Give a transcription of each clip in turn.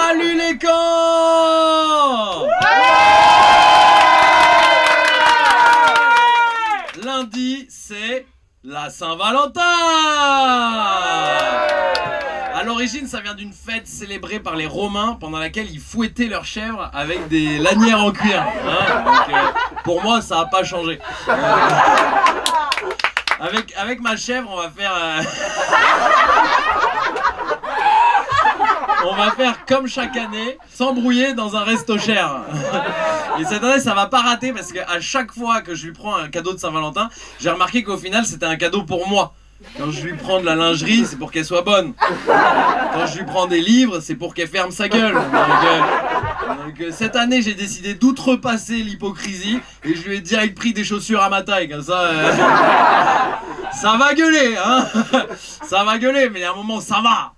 Salut les camps! Lundi, c'est la Saint-Valentin! À l'origine, ça vient d'une fête célébrée par les Romains pendant laquelle ils fouettaient leurs chèvres avec des lanières en cuir. Hein, donc, pour moi, ça n'a pas changé. Avec ma chèvre, on va faire... on va faire comme chaque année, s'embrouiller dans un resto cher. Et cette année, ça va pas rater parce qu'à chaque fois que je lui prends un cadeau de Saint-Valentin, j'ai remarqué qu'au final, c'était un cadeau pour moi. Quand je lui prends de la lingerie, c'est pour qu'elle soit bonne. Quand je lui prends des livres, c'est pour qu'elle ferme sa gueule. Donc, cette année, j'ai décidé d'outrepasser l'hypocrisie et je lui ai direct pris des chaussures à ma taille. Comme ça, ça va gueuler, hein. Ça va gueuler, mais il y a un moment, ça va,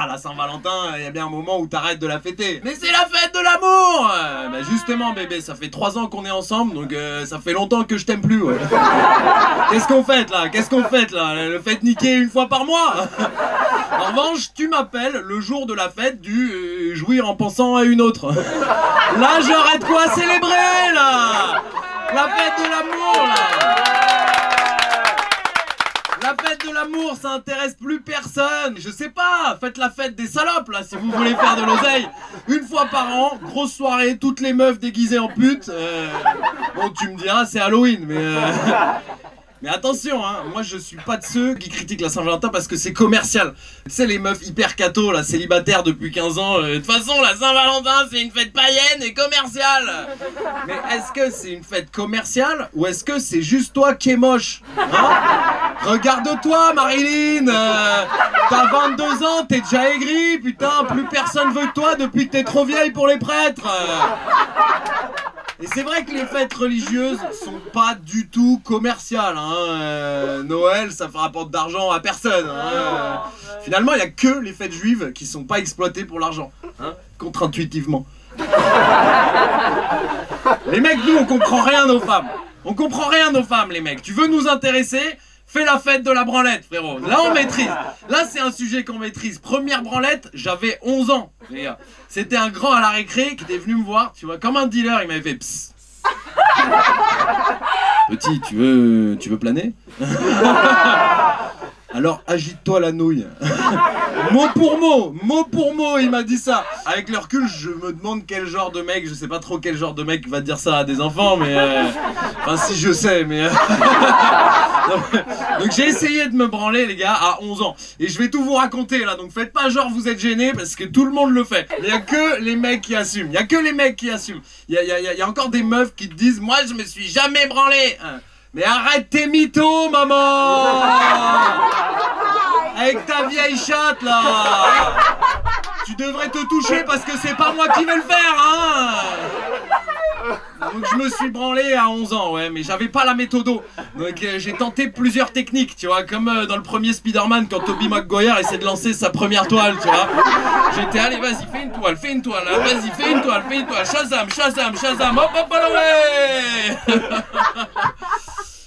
la Saint-Valentin, il y a bien un moment où t'arrêtes de la fêter. Mais c'est la fête de l'amour. Bah justement, bébé, ça fait 3 ans qu'on est ensemble, donc ça fait longtemps que je t'aime plus, ouais. Qu'est-ce qu'on fête là? Le fait niquer une fois par mois? En revanche, tu m'appelles le jour de la fête du jouir en pensant à une autre. Là, j'aurais de quoi célébrer, là. La fête de l'amour, là. La fête de l'amour, ça intéresse plus personne. Je sais pas, faites la fête des salopes là si vous voulez faire de l'oseille. Une fois par an, grosse soirée, toutes les meufs déguisées en putes. Bon, tu me diras, c'est Halloween, mais attention, hein, moi je suis pas de ceux qui critiquent la Saint-Valentin parce que c'est commercial. Tu sais, les meufs hyper cathos, là, célibataires depuis 15 ans, de toute façon, la Saint-Valentin, c'est une fête païenne et commerciale. Mais est-ce que c'est une fête commerciale ou est-ce que c'est juste toi qui es moche, hein? Regarde-toi, Marilyn, t'as 22 ans, t'es déjà aigrie, putain, plus personne veut de toi depuis que t'es trop vieille pour les prêtres. Et c'est vrai que les fêtes religieuses sont pas du tout commerciales, hein. Noël, ça rapporte d'argent à personne, hein. Finalement, il y a que les fêtes juives qui sont pas exploitées pour l'argent, hein, contre-intuitivement. Les mecs, nous, on comprend rien aux femmes. On comprend rien aux femmes, les mecs. Tu veux nous intéresser? Fais la fête de la branlette, frérot. Là, on maîtrise. Là, c'est un sujet qu'on maîtrise. Première branlette, j'avais 11 ans. C'était un grand à la récré qui était venu me voir, tu vois, comme un dealer, il m'avait fait psst. Petit, tu veux planer? Alors agite-toi la nouille. Mot pour mot, il m'a dit ça. Avec le recul, je me demande quel genre de mec, je sais pas trop quel genre de mec va dire ça à des enfants, mais enfin si je sais, mais donc j'ai essayé de me branler, les gars, à 11 ans. Et je vais tout vous raconter là, donc faites pas genre vous êtes gênés parce que tout le monde le fait. Il y a que les mecs qui assument. Il y a que les mecs qui assument. Il y a encore des meufs qui te disent moi je me suis jamais branlé. Mais arrête tes mythos, maman! Avec ta vieille chatte, là! Tu devrais te toucher parce que c'est pas moi qui vais le faire, hein! Donc je me suis branlé à 11 ans, ouais, mais j'avais pas la méthodo. Donc j'ai tenté plusieurs techniques, tu vois, comme dans le premier Spider-Man quand Tobey Maguire essaie de lancer sa première toile, tu vois. J'étais allez, vas-y, fais une toile, vas-y, fais une toile, Shazam, hop, ouais.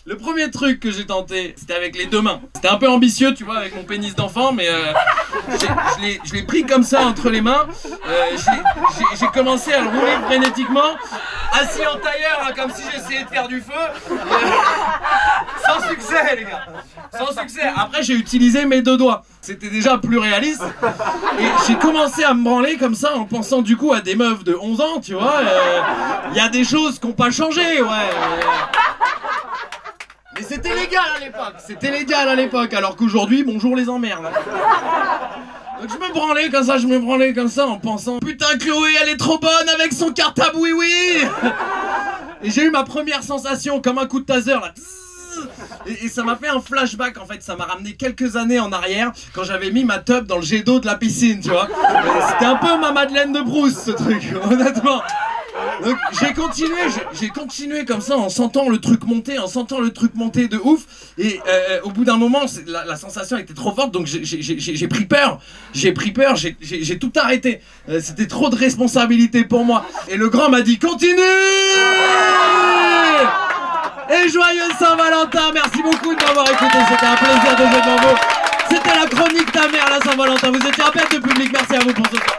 Le premier truc que j'ai tenté, c'était avec les deux mains. C'était un peu ambitieux, tu vois, avec mon pénis d'enfant, mais je l'ai pris comme ça entre les mains. J'ai commencé à le rouler frénétiquement, assis en tailleur, hein, comme si j'essayais de faire du feu. Sans succès, les gars. Sans succès. Après, j'ai utilisé mes deux doigts. C'était déjà plus réaliste. Et j'ai commencé à me branler comme ça en pensant du coup à des meufs de 11 ans, tu vois. Il y a des choses qui n'ont pas changé, ouais. Mais c'était légal à l'époque, alors qu'aujourd'hui, bonjour les emmerdes. Donc je me branlais comme ça en pensant putain Chloé elle est trop bonne avec son cartable oui. Et j'ai eu ma première sensation comme un coup de taser là. Et ça m'a fait un flashback en fait, ça m'a ramené quelques années en arrière quand j'avais mis ma tub dans le jet d'eau de la piscine, tu vois. C'était un peu ma Madeleine de Proust ce truc, honnêtement. Donc j'ai continué comme ça en sentant le truc monter de ouf. Et au bout d'un moment, la sensation était trop forte, donc j'ai pris peur. J'ai tout arrêté. C'était trop de responsabilité pour moi. Et le grand m'a dit continue. Et joyeuse Saint-Valentin. Merci beaucoup de m'avoir écouté. C'était un plaisir de jouer devant vous. C'était la chronique ta mère la Saint-Valentin. Vous étiez un bête de public. Merci à vous pour ce soir.